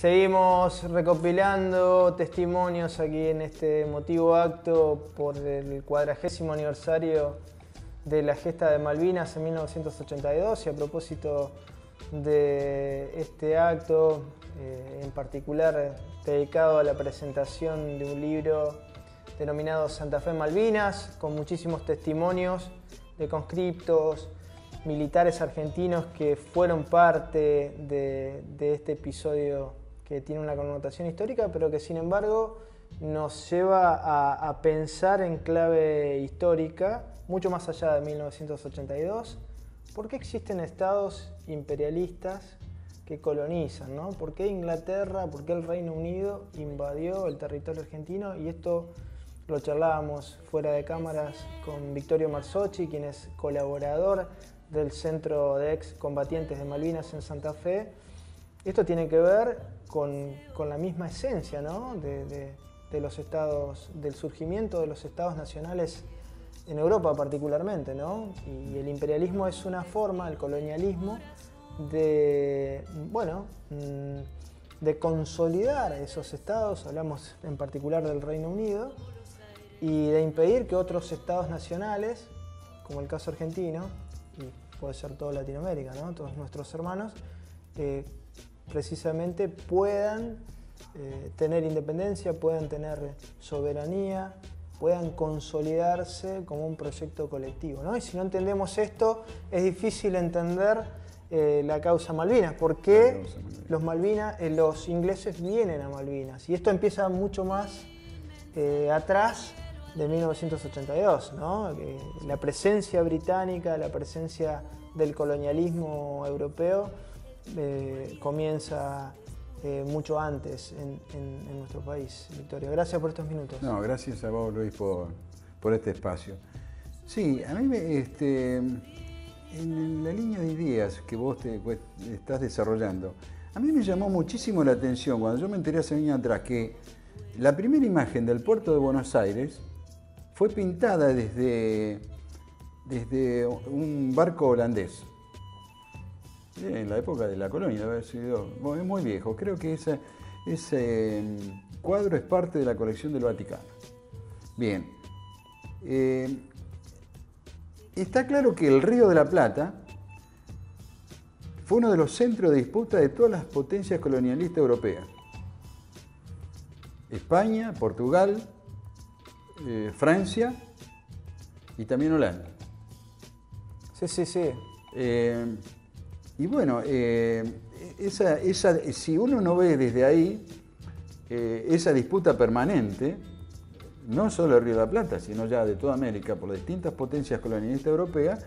Seguimos recopilando testimonios aquí en este emotivo acto por el 40º aniversario de la gesta de Malvinas en 1982 y a propósito de este acto, en particular dedicado a la presentación de un libro denominado Santa Fe en Malvinas, con muchísimos testimonios de conscriptos, militares argentinos que fueron parte de este episodio que tiene una connotación histórica, pero que sin embargo nos lleva a pensar en clave histórica, mucho más allá de 1982, ¿por qué existen estados imperialistas que colonizan, ¿no? ¿Por qué Inglaterra, por qué el Reino Unido invadió el territorio argentino? Y esto lo charlábamos fuera de cámaras con Victorio Marzocchi, quien es colaborador del Centro de Excombatientes de Malvinas en Santa Fe. Esto tiene que ver con la misma esencia, ¿no? de los estados, del surgimiento de los estados nacionales en Europa particularmente, ¿no? Y el imperialismo es una forma, el colonialismo, de consolidar esos estados, hablamos en particular del Reino Unido, y de impedir que otros estados nacionales, como el caso argentino, y puede ser toda Latinoamérica, ¿no? Todos nuestros hermanos, precisamente puedan tener independencia, puedan tener soberanía, puedan consolidarse como un proyecto colectivo, ¿no? Y si no entendemos esto, es difícil entender la causa Malvinas. ¿Por qué los ingleses vienen a Malvinas? Y esto empieza mucho más atrás de 1982, ¿no? La presencia británica, la presencia del colonialismo europeo comienza mucho antes en nuestro país. Victorio, gracias por estos minutos. No, gracias a vos, Luis, por este espacio. Sí, a mí en la línea de ideas que vos estás desarrollando, a mí me llamó muchísimo la atención cuando yo me enteré hace años atrás que la primera imagen del puerto de Buenos Aires fue pintada desde un barco holandés. En la época de la colonia, debe haber sido es muy viejo. Creo que ese cuadro es parte de la colección del Vaticano. Bien. Está claro que el Río de la Plata fue uno de los centros de disputa de todas las potencias colonialistas europeas. España, Portugal, Francia y también Holanda. Sí. Y bueno, si uno no ve desde ahí esa disputa permanente, no solo del Río de la Plata, sino ya de toda América, por las distintas potencias colonialistas europeas,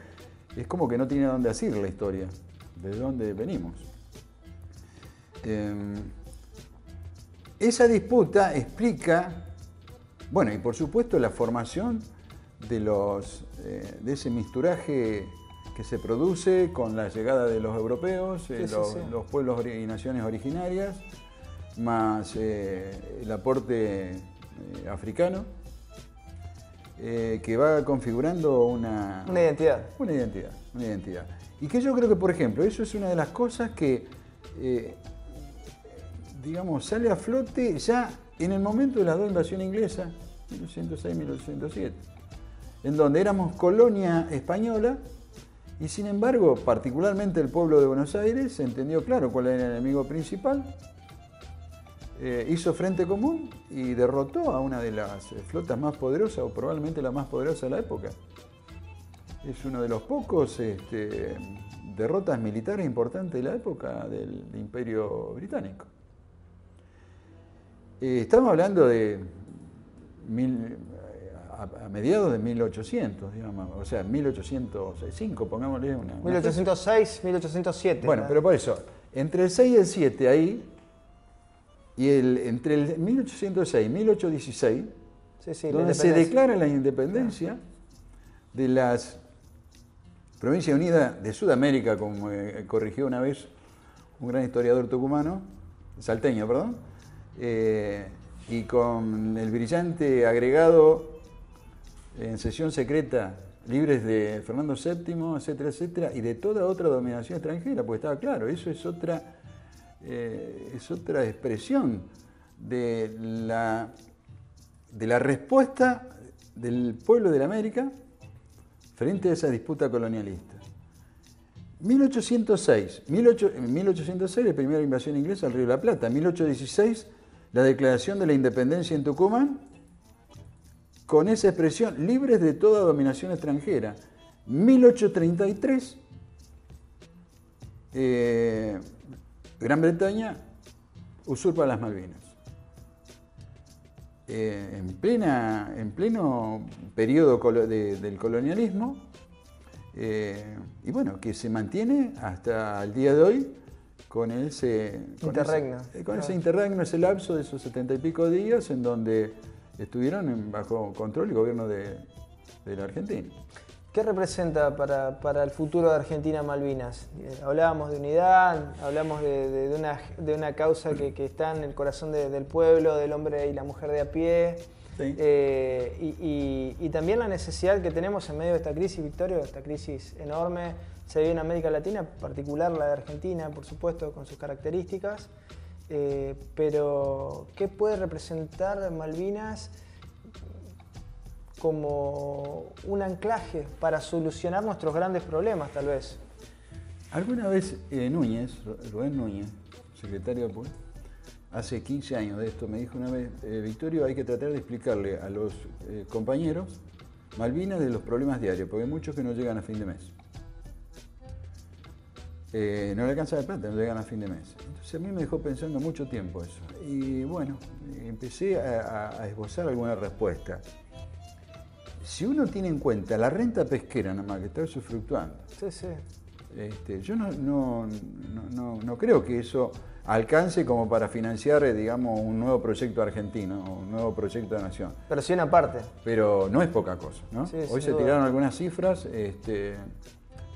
es como que no tiene a dónde asir la historia, de dónde venimos. Esa disputa explica, bueno, y por supuesto la formación de ese misturaje que se produce con la llegada de los europeos, los pueblos y naciones originarias, más el aporte africano, que va configurando una identidad. Y que yo creo que, por ejemplo, eso es una de las cosas que, sale a flote ya en el momento de las dos invasiones inglesas, 1806-1807, en donde éramos colonia española. Y sin embargo, particularmente el pueblo de Buenos Aires entendió claro cuál era el enemigo principal, hizo frente común y derrotó a una de las flotas más poderosas, o probablemente la más poderosa de la época. Es uno de los pocos derrotas militares importantes de la época del Imperio Británico. Estamos hablando de a mediados de 1800, digamos, o sea, 1805, pongámosle una... 1806, 1807. Bueno, pero por eso, entre el 6 y el 7 ahí, y entre el 1806 y 1816, donde se declara la independencia de las Provincias Unidas de Sudamérica, como corrigió una vez un gran historiador salteño, y con el brillante agregado en sesión secreta, libres de Fernando VII, etcétera, etcétera, y de toda otra dominación extranjera, porque estaba claro, eso es otra es otra expresión de la respuesta del pueblo de la América frente a esa disputa colonialista. 1806, la primera invasión inglesa al Río de la Plata. 1816, la declaración de la independencia en Tucumán, con esa expresión, libres de toda dominación extranjera. 1833, Gran Bretaña usurpa las Malvinas. En pleno periodo del colonialismo, y bueno, que se mantiene hasta el día de hoy con ese interregno, ese lapso de esos 70 y pico días en donde estuvieron bajo control el gobierno de la Argentina. ¿Qué representa para el futuro de Argentina Malvinas? Hablábamos de unidad, hablamos de una causa que está en el corazón del pueblo, del hombre y la mujer de a pie. Sí. Y también la necesidad que tenemos en medio de esta crisis, Victorio, esta crisis enorme, se vive en América Latina, en particular la de Argentina, por supuesto, con sus características. Pero, ¿qué puede representar Malvinas como un anclaje para solucionar nuestros grandes problemas, tal vez? Alguna vez Rubén Núñez, secretario de Pueblo, hace 15 años de esto, me dijo una vez, Victorio, hay que tratar de explicarle a los compañeros Malvinas de los problemas diarios, porque hay muchos que no llegan a fin de mes. No le alcanza la plata, no llegan a fin de mes. Entonces a mí me dejó pensando mucho tiempo eso. Y bueno, empecé a esbozar alguna respuesta. Si uno tiene en cuenta la renta pesquera nada más que está usufructuando, sí. Yo no creo que eso alcance como para financiar, digamos, un nuevo proyecto argentino, un nuevo proyecto de nación. Pero sí una parte. Pero no es poca cosa, ¿no? Sí, hoy se tiraron algunas cifras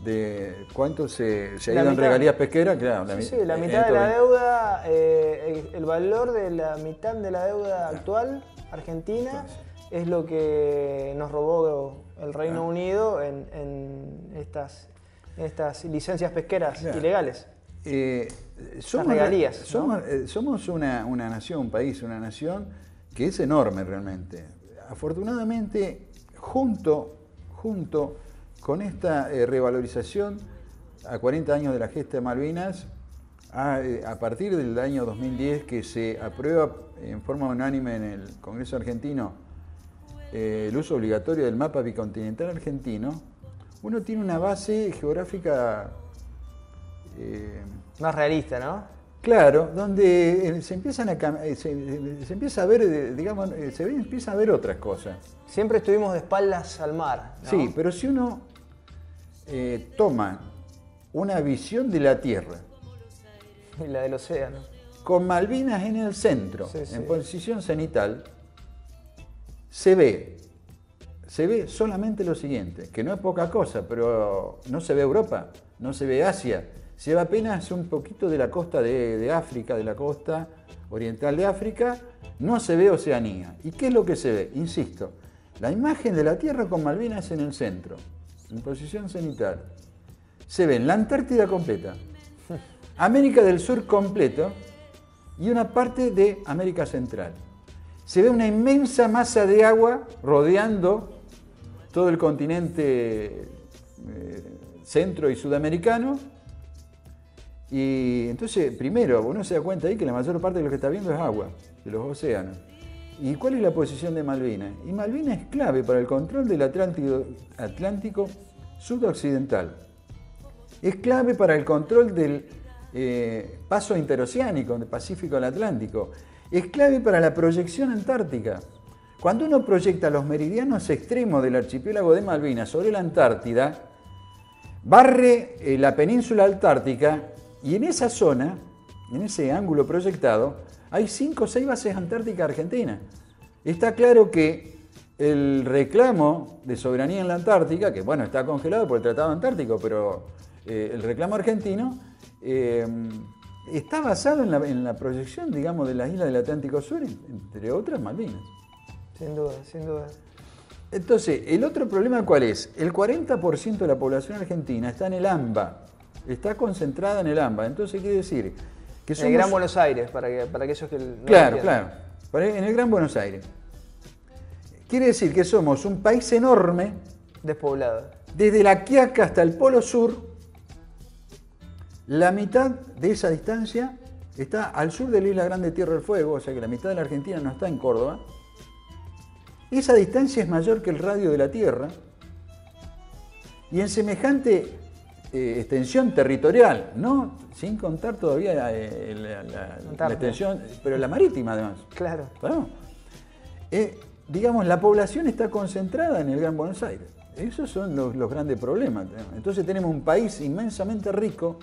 de cuánto se ha ido en regalías pesqueras. Claro, la mitad de la deuda, el valor de la mitad de la deuda actual argentina es lo que nos robó el Reino Unido en estas licencias pesqueras ilegales. Somos regalías, ¿no? Somos una nación, un país, una nación que es enorme realmente. Afortunadamente, junto con esta revalorización a 40 años de la gesta de Malvinas, a partir del año 2010 que se aprueba en forma unánime en el Congreso argentino el uso obligatorio del mapa bicontinental argentino, uno tiene una base geográfica más realista, ¿no? Claro, donde se empieza a ver, digamos, empieza a ver otras cosas. Siempre estuvimos de espaldas al mar, ¿no? Sí, pero si uno toma una visión de la Tierra y la del océano, con Malvinas en el centro, en posición cenital, se ve solamente lo siguiente, que no es poca cosa, pero no se ve Europa, no se ve Asia, se ve apenas un poquito de la costa de África, de la costa oriental de África, no se ve Oceanía. ¿Y qué es lo que se ve? Insisto, la imagen de la Tierra con Malvinas en el centro, en posición cenital. Se ve la Antártida completa, América del Sur completo y una parte de América Central. Se ve una inmensa masa de agua rodeando todo el continente centro y sudamericano. Y entonces, primero, uno se da cuenta ahí que la mayor parte de lo que está viendo es agua, de los océanos. ¿Y cuál es la posición de Malvinas? Y Malvinas es clave para el control del Atlántico sudoccidental. Es clave para el control del paso interoceánico, del Pacífico al Atlántico. Es clave para la proyección antártica. Cuando uno proyecta los meridianos extremos del archipiélago de Malvinas sobre la Antártida, barre la península antártica y en esa zona, en ese ángulo proyectado, hay 5 o 6 bases antárticas argentinas. Está claro que el reclamo de soberanía en la Antártica, que bueno, está congelado por el Tratado Antártico, pero el reclamo argentino está basado en la proyección, digamos, de las islas del Atlántico Sur, entre otras Malvinas. Sin duda, sin duda. Entonces, el otro problema ¿cuál es? El 40% de la población argentina está en el AMBA, está concentrada en el AMBA. Entonces quiere decir Que somos... En el Gran Buenos Aires, para aquellos que no Claro, claro. En el Gran Buenos Aires. Quiere decir que somos un país enorme. Despoblado. Desde La Quiaca hasta el Polo Sur, la mitad de esa distancia está al sur de la Isla Grande Tierra del Fuego, o sea que la mitad de la Argentina no está en Córdoba. Esa distancia es mayor que el radio de la Tierra. Y en semejante extensión territorial, ¿no? Sin contar todavía la extensión, pero la marítima además. Claro. ¿No? Digamos, la población está concentrada en el Gran Buenos Aires. Esos son los grandes problemas. Entonces tenemos un país inmensamente rico,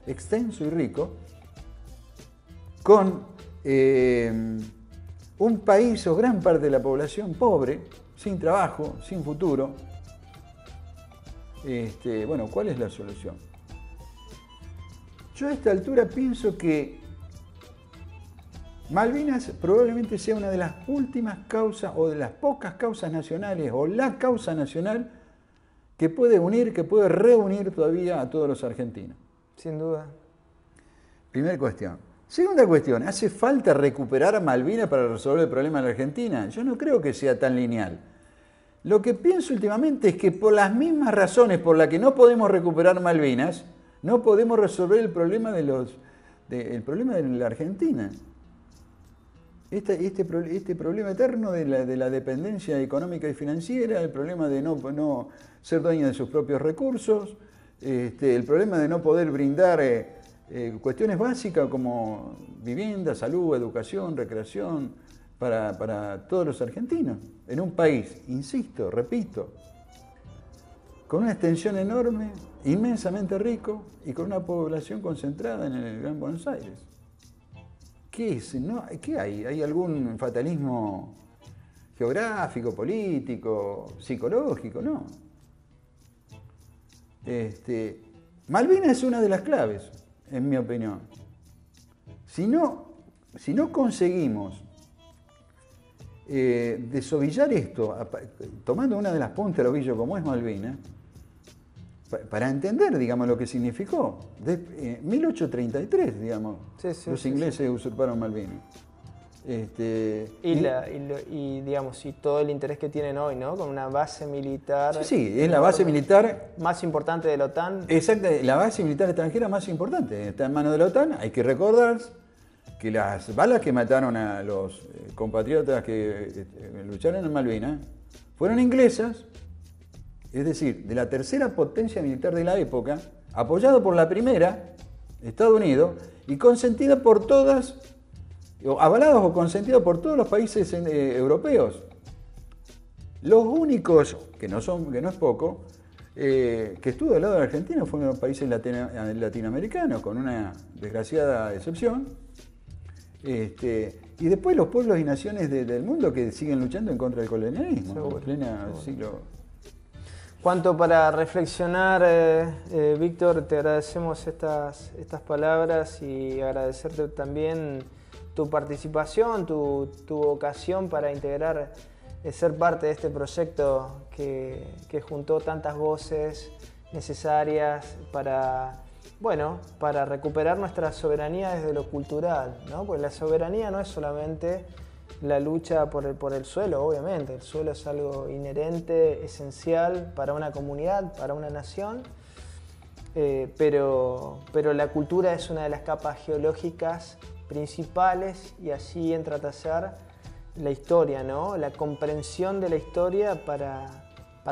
extenso y rico, con un país o gran parte de la población pobre, sin trabajo, sin futuro. Bueno, ¿cuál es la solución? Yo a esta altura pienso que Malvinas probablemente sea una de las últimas causas o de las pocas causas nacionales o la causa nacional que puede unir, que puede reunir todavía a todos los argentinos. Sin duda. Primera cuestión. Segunda cuestión, ¿hace falta recuperar a Malvinas para resolver el problema de la Argentina? Yo no creo que sea tan lineal. Lo que pienso últimamente es que por las mismas razones por las que no podemos recuperar Malvinas, no podemos resolver el problema el problema de la Argentina. Este problema eterno de la dependencia económica y financiera, el problema de no ser dueño de sus propios recursos, el problema de no poder brindar cuestiones básicas como vivienda, salud, educación, recreación para todos los argentinos. En un país, insisto, repito, con una extensión enorme, inmensamente rico y con una población concentrada en el Gran Buenos Aires. ¿Qué es? ¿Qué hay? ¿Hay algún fatalismo geográfico, político, psicológico? No. Malvinas es una de las claves, en mi opinión. Si no conseguimos desovillar esto, tomando una de las puntas del ovillo como es Malvinas, para entender, digamos, lo que significó. De 1833, digamos, los ingleses usurparon Malvinas. Y digamos, y todo el interés que tienen hoy, ¿no? Con una base militar... Sí, es la base militar... Más importante de la OTAN. Exacto, la base militar extranjera más importante. Está en manos de la OTAN. Hay que recordar que las balas que mataron a los compatriotas que lucharon en Malvinas fueron inglesas. Es decir, de la tercera potencia militar de la época, apoyado por la primera, Estados Unidos, y consentida por todas, o avalados o consentidos por todos los países europeos. Los únicos, que no es poco, que estuvo del lado de la Argentina fueron los países latinoamericanos, con una desgraciada excepción. Y después los pueblos y naciones del mundo que siguen luchando en contra del colonialismo, en pleno siglo... Cuanto para reflexionar, Víctor, te agradecemos estas palabras y agradecerte también tu participación, tu vocación para integrar, ser parte de este proyecto que juntó tantas voces necesarias para recuperar nuestra soberanía desde lo cultural, ¿no? Porque la soberanía no es solamente la lucha por el suelo, obviamente. El suelo es algo inherente, esencial para una comunidad, para una nación, pero la cultura es una de las capas geológicas principales y allí entra a tallar la historia, ¿no? La comprensión de la historia para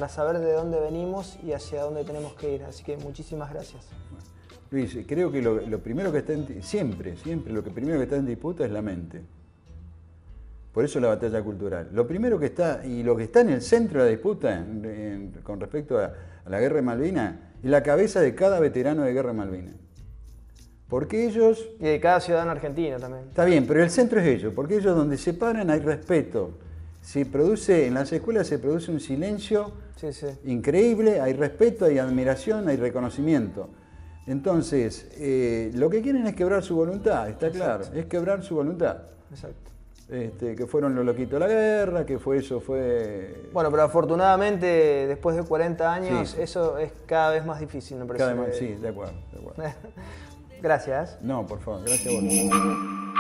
saber de dónde venimos y hacia dónde tenemos que ir. Así que muchísimas gracias. Luis, creo que lo primero que está siempre lo que primero que está en disputa es la mente. Por eso la batalla cultural. Lo primero que está, y lo que está en el centro de la disputa con respecto a la guerra de Malvinas, es la cabeza de cada veterano de guerra de Malvinas. Porque ellos... Y de cada ciudadano argentino también. Está bien, pero el centro es ellos, porque ellos donde se paran hay respeto. En las escuelas se produce un silencio increíble, hay respeto, hay admiración, hay reconocimiento. Entonces, lo que quieren es quebrar su voluntad, está claro, es quebrar su voluntad. Exacto. Que fueron los loquitos de la guerra, que eso fue... Bueno, pero afortunadamente, después de 40 años, eso es cada vez más difícil, me parece. Cada vez más, sí, de acuerdo. Gracias. No, por favor, gracias a vos.